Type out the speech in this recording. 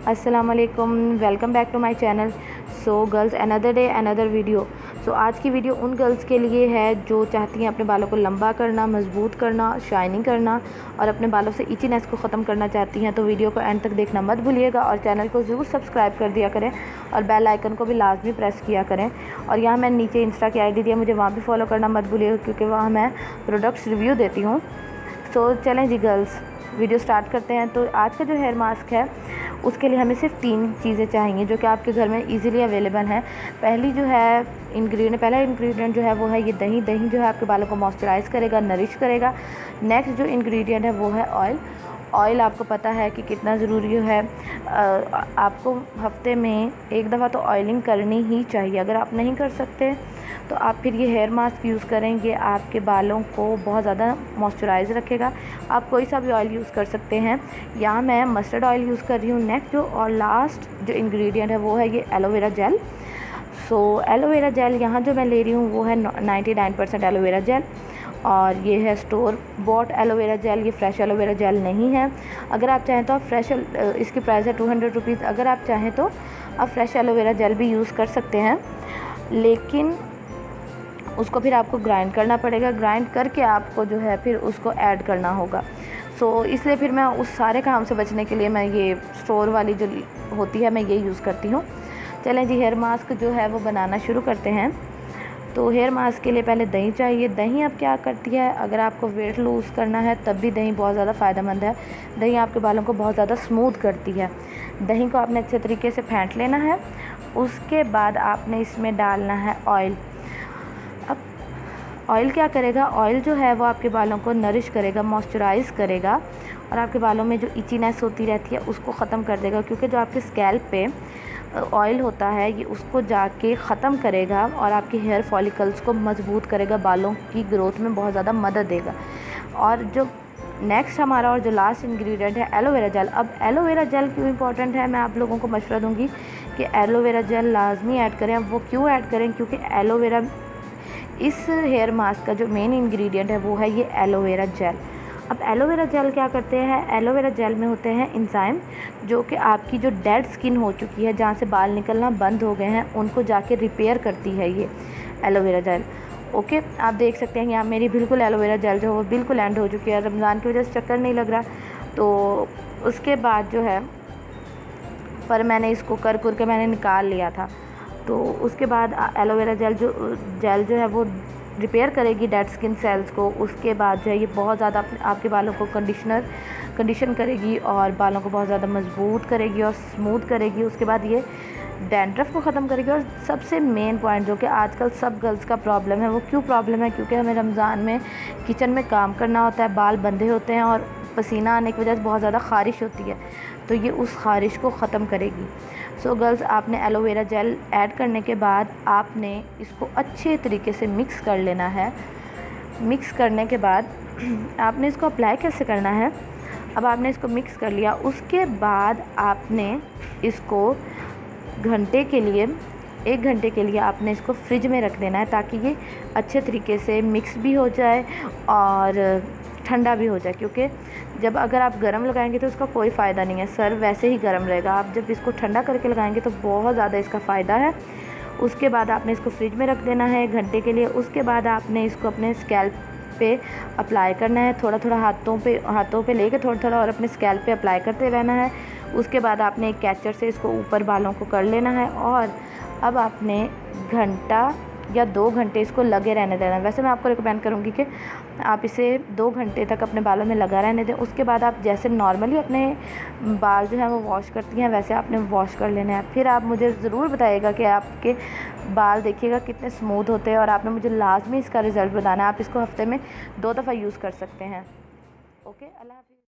अस्सलाम वालेकुम, welcome back to my channel. So girls, another day another video. So आज की वीडियो उन गर्ल्स के लिए है जो चाहती हैं अपने बालों को लंबा करना, मज़बूत करना, शाइनिंग करना और अपने बालों से इचीनेस को ख़त्म करना चाहती हैं। तो वीडियो को एंड तक देखना मत भूलिएगा और चैनल को ज़रूर सब्सक्राइब कर दिया करें और बेल आइकन को भी लाजमी प्रेस किया करें। और यहाँ मैंने नीचे इंस्टा की ID दिया, मुझे वहाँ भी फॉलो करना मत भूलिएगा क्योंकि वहाँ मैं प्रोडक्ट्स रिव्यू देती हूँ। सो चलें जी गर्ल्स, वीडियो स्टार्ट करते हैं। तो आज का जो हेयर मास्क है उसके लिए हमें सिर्फ 3 चीज़ें चाहिए जो कि आपके घर में इजीली अवेलेबल हैं। पहला इंग्रेडिएंट जो है वो है ये दही। दही जो है आपके बालों को मॉइस्चराइज़ करेगा, नरिश करेगा। नेक्स्ट जो इंग्रेडिएंट है वो है ऑयल। ऑयल आपको पता है कि कितना ज़रूरी है। आपको हफ्ते में एक दफ़ा तो ऑयलिंग करनी ही चाहिए। अगर आप नहीं कर सकते तो आप फिर ये हेयर मास्क यूज़ करेंगे, आपके बालों को बहुत ज़्यादा मॉइस्चराइज़ रखेगा। आप कोई सा भी ऑयल यूज़ कर सकते हैं। यहाँ मैं मस्टर्ड ऑयल यूज़ कर रही हूँ। नेक्स्ट जो और लास्ट जो इंग्रेडिएंट है वो है ये एलोवेरा जेल। सो एलोवेरा जेल यहाँ जो मैं ले रही हूँ वो है 99% एलोवेरा जेल और ये है स्टोर बॉट एलोवेरा जेल। ये फ्रेश एलोवेरा जेल नहीं है। अगर आप चाहें तो आप इसकी प्राइस है 200 रुपीज़। अगर आप चाहें तो आप फ्रेश एलोवेरा जेल भी यूज़ कर सकते हैं, लेकिन उसको फिर आपको ग्राइंड करना पड़ेगा। ग्राइंड करके आपको जो है फिर उसको ऐड करना होगा। सो इसलिए फिर मैं उस सारे काम से बचने के लिए मैं ये स्टोर वाली जो होती है मैं ये यूज़ करती हूँ। चलें जी, हेयर मास्क जो है वो बनाना शुरू करते हैं। तो हेयर मास्क के लिए पहले दही चाहिए। दही अब क्या करती है, अगर आपको वेट लूज़ करना है तब भी दही बहुत ज़्यादा फ़ायदेमंद है। दही आपके बालों को बहुत ज़्यादा स्मूथ करती है। दही को आपने अच्छे तरीके से फेंट लेना है। उसके बाद आपने इसमें डालना है ऑयल। अब ऑयल क्या करेगा, ऑयल जो है वो आपके बालों को नरिश करेगा, मॉइस्चराइज़ करेगा और आपके बालों में जो इचीनेस होती रहती है उसको ख़त्म कर देगा। क्योंकि जो आपके स्कैल्प पे ऑयल होता है ये उसको जाके ख़त्म करेगा और आपके हेयर फॉलिकल्स को मजबूत करेगा, बालों की ग्रोथ में बहुत ज़्यादा मदद देगा। और जो नेक्स्ट हमारा और जो लास्ट इंग्रेडिएंट है एलोवेरा जेल। अब एलोवेरा जेल क्यों इंपॉर्टेंट है, मैं आप लोगों को मशवरा दूंगी कि एलोवेरा जेल लाजमी ऐड करें। अब वो क्यों ऐड करें, क्योंकि एलोवेरा इस हेयर मास्क का जो मेन इंग्रेडिएंट है वो है ये एलोवेरा जेल। अब एलोवेरा जेल क्या करते हैं, एलोवेरा जेल में होते हैं एंजाइम जो कि आपकी जो डेड स्किन हो चुकी है, जहाँ से बाल निकलना बंद हो गए हैं, उनको जाके रिपेयर करती है ये एलोवेरा जेल। ओके, आप देख सकते हैं यहाँ मेरी बिल्कुल एलोवेरा जेल जो है वो बिल्कुल एंड हो चुकी है। रमज़ान की वजह से चक्कर नहीं लग रहा, तो उसके बाद जो है पर मैंने इसको कर के मैंने निकाल लिया था। तो उसके बाद एलोवेरा जेल जो है वो रिपेयर करेगी डेड स्किन सेल्स को। उसके बाद जो है ये बहुत ज़्यादा आपके बालों को कंडीशन करेगी और बालों को बहुत ज़्यादा मजबूत करेगी और स्मूथ करेगी। उसके बाद ये डैंड्रफ को ख़त्म करेगी। और सबसे मेन पॉइंट जो कि आजकल सब गर्ल्स का प्रॉब्लम है, वो क्यों प्रॉब्लम है, क्योंकि हमें रमज़ान में किचन में काम करना होता है, बाल बंधे होते हैं और पसीना आने की वजह से बहुत ज़्यादा ख़ारिश होती है, तो ये उस ख़ारिश को ख़त्म करेगी। सो गर्ल्स, आपने एलोवेरा जेल ऐड करने के बाद आपने इसको अच्छे तरीके से मिक्स कर लेना है। मिक्स करने के बाद आपने इसको अप्लाई कैसे करना है, अब आपने इसको मिक्स कर लिया। उसके बाद आपने इसको 1 घंटे के लिए आपने इसको फ्रिज में रख देना है ताकि ये अच्छे तरीके से मिक्स भी हो जाए और ठंडा भी हो जाए। क्योंकि जब अगर आप गर्म लगाएंगे तो उसका कोई फ़ायदा नहीं है, सर वैसे ही गर्म रहेगा। आप जब इसको ठंडा करके लगाएंगे तो बहुत ज़्यादा इसका फ़ायदा है। उसके बाद आपने इसको फ्रिज में रख देना है 1 घंटे के लिए। उसके बाद आपने इसको अपने स्कैल्प पे अप्लाई करना है, थोड़ा थोड़ा हाथों पे लेके थोड़ा थोड़ा और अपने स्कैल्प पे अप्लाई करते रहना है। उसके बाद आपने एक कैचर से इसको ऊपर बालों को कर लेना है और अब आपने 1 घंटा या 2 घंटे इसको लगे रहने देना। वैसे मैं आपको रिकमेंड करूँगी कि आप इसे 2 घंटे तक अपने बालों में लगा रहने दें। उसके बाद आप जैसे नॉर्मली अपने बाल जो है वो वॉश करती हैं वैसे आपने वॉश कर लेना है। फिर आप मुझे ज़रूर बताइएगा कि आपके बाल देखिएगा कितने स्मूथ होते हैं और आपने मुझे लाजमी इसका रिज़ल्ट बताना है। आप इसको हफ्ते में 2 दफ़ा यूज़ कर सकते हैं। ओके, अल्लाह हाफ़िज़।